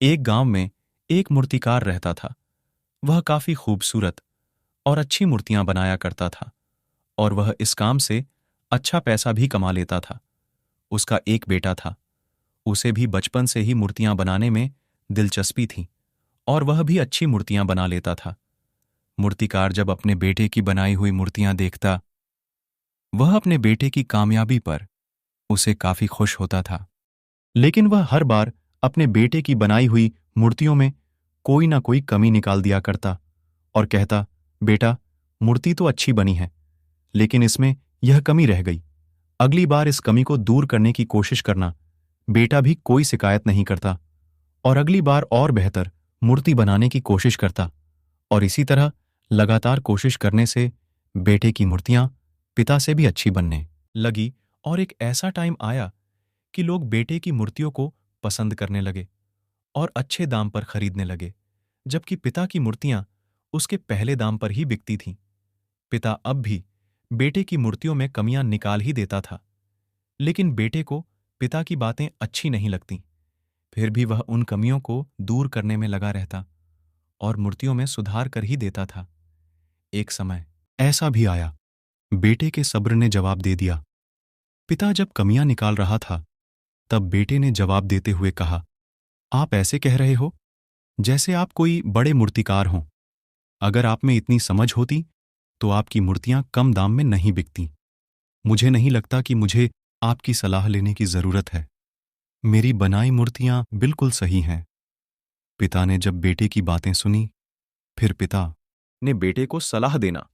एक गांव में एक मूर्तिकार रहता था। वह काफी खूबसूरत और अच्छी मूर्तियां बनाया करता था और वह इस काम से अच्छा पैसा भी कमा लेता था। उसका एक बेटा था। उसे भी बचपन से ही मूर्तियां बनाने में दिलचस्पी थी और वह भी अच्छी मूर्तियां बना लेता था। मूर्तिकार जब अपने बेटे की बनाई हुई मूर्तियां देखता, वह अपने बेटे की कामयाबी पर उसे काफी खुश होता था। लेकिन वह हर बार अपने बेटे की बनाई हुई मूर्तियों में कोई ना कोई कमी निकाल दिया करता और कहता, बेटा, मूर्ति तो अच्छी बनी है, लेकिन इसमें यह कमी रह गई। अगली बार इस कमी को दूर करने की कोशिश करना। बेटा भी कोई शिकायत नहीं करता और अगली बार और बेहतर मूर्ति बनाने की कोशिश करता और इसी तरह लगातार कोशिश करने से बेटे की मूर्तियां पिता से भी अच्छी बनने लगी। और एक ऐसा टाइम आया कि लोग बेटे की मूर्तियों को पसंद करने लगे और अच्छे दाम पर खरीदने लगे, जबकि पिता की मूर्तियां उसके पहले दाम पर ही बिकती थीं। पिता अब भी बेटे की मूर्तियों में कमियां निकाल ही देता था, लेकिन बेटे को पिता की बातें अच्छी नहीं लगती। फिर भी वह उन कमियों को दूर करने में लगा रहता और मूर्तियों में सुधार कर ही देता था। एक समय ऐसा भी आया, बेटे के सब्र ने जवाब दे दिया। पिता जब कमियां निकाल रहा था, तब बेटे ने जवाब देते हुए कहा, आप ऐसे कह रहे हो जैसे आप कोई बड़े मूर्तिकार हों। अगर आप में इतनी समझ होती तो आपकी मूर्तियां कम दाम में नहीं बिकती। मुझे नहीं लगता कि मुझे आपकी सलाह लेने की जरूरत है। मेरी बनाई मूर्तियां बिल्कुल सही हैं। पिता ने जब बेटे की बातें सुनी, फिर पिता ने बेटे को सलाह देना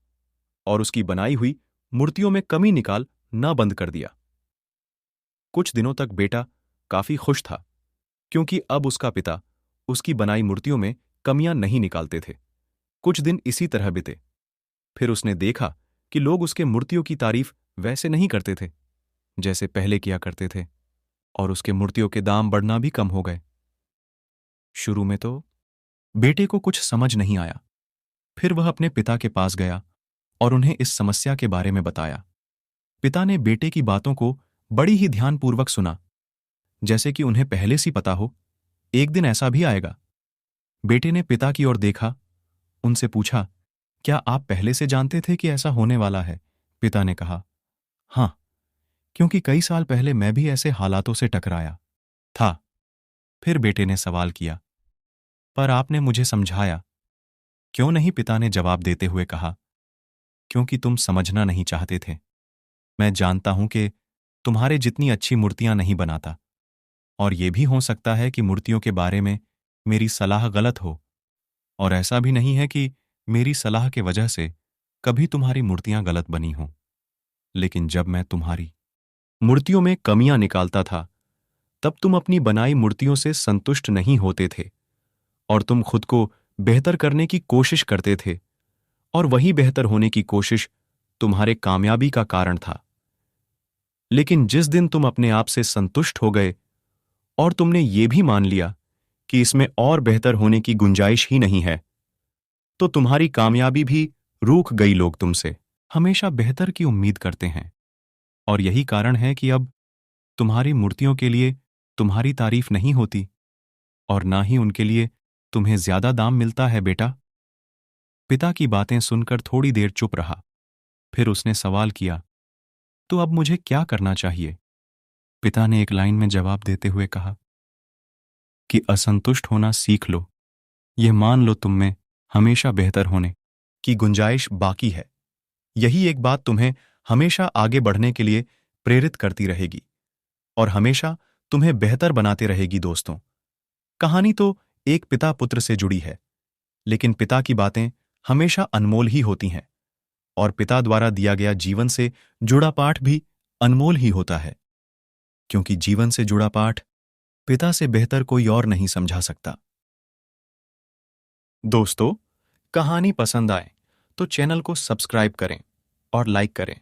और उसकी बनाई हुई मूर्तियों में कमी निकाल ना बंद कर दिया। कुछ दिनों तक बेटा काफी खुश था, क्योंकि अब उसका पिता उसकी बनाई मूर्तियों में कमियां नहीं निकालते थे। कुछ दिन इसी तरह बीते। फिर उसने देखा कि लोग उसके मूर्तियों की तारीफ वैसे नहीं करते थे जैसे पहले किया करते थे, और उसके मूर्तियों के दाम बढ़ना भी कम हो गए। शुरू में तो बेटे को कुछ समझ नहीं आया। फिर वह अपने पिता के पास गया और उन्हें इस समस्या के बारे में बताया। पिता ने बेटे की बातों को बड़ी ही ध्यानपूर्वक सुना, जैसे कि उन्हें पहले से पता हो एक दिन ऐसा भी आएगा। बेटे ने पिता की ओर देखा, उनसे पूछा, क्या आप पहले से जानते थे कि ऐसा होने वाला है? पिता ने कहा, हां, क्योंकि कई साल पहले मैं भी ऐसे हालातों से टकराया था। फिर बेटे ने सवाल किया, पर आपने मुझे समझाया क्यों नहीं? पिता ने जवाब देते हुए कहा, क्योंकि तुम समझना नहीं चाहते थे। मैं जानता हूं कि तुम्हारे जितनी अच्छी मूर्तियां नहीं बनाता, और यह भी हो सकता है कि मूर्तियों के बारे में मेरी सलाह गलत हो, और ऐसा भी नहीं है कि मेरी सलाह के वजह से कभी तुम्हारी मूर्तियां गलत बनी हों। लेकिन जब मैं तुम्हारी मूर्तियों में कमियां निकालता था, तब तुम अपनी बनाई मूर्तियों से संतुष्ट नहीं होते थे और तुम खुद को बेहतर करने की कोशिश करते थे, और वही बेहतर होने की कोशिश तुम्हारे कामयाबी का कारण था। लेकिन जिस दिन तुम अपने आप से संतुष्ट हो गए और तुमने ये भी मान लिया कि इसमें और बेहतर होने की गुंजाइश ही नहीं है, तो तुम्हारी कामयाबी भी रूठ गई। लोग तुमसे हमेशा बेहतर की उम्मीद करते हैं, और यही कारण है कि अब तुम्हारी मूर्तियों के लिए तुम्हारी तारीफ नहीं होती और ना ही उनके लिए तुम्हें ज्यादा दाम मिलता है। बेटा, पिता की बातें सुनकर थोड़ी देर चुप रहा। फिर उसने सवाल किया, तो अब मुझे क्या करना चाहिए? पिता ने एक लाइन में जवाब देते हुए कहा कि असंतुष्ट होना सीख लो। यह मान लो तुम में हमेशा बेहतर होने की गुंजाइश बाकी है। यही एक बात तुम्हें हमेशा आगे बढ़ने के लिए प्रेरित करती रहेगी और हमेशा तुम्हें बेहतर बनाते रहेगी। दोस्तों, कहानी तो एक पिता पुत्र से जुड़ी है, लेकिन पिता की बातें हमेशा अनमोल ही होती हैं, और पिता द्वारा दिया गया जीवन से जुड़ा पाठ भी अनमोल ही होता है, क्योंकि जीवन से जुड़ा पाठ पिता से बेहतर कोई और नहीं समझा सकता। दोस्तों, कहानी पसंद आए तो चैनल को सब्सक्राइब करें और लाइक करें।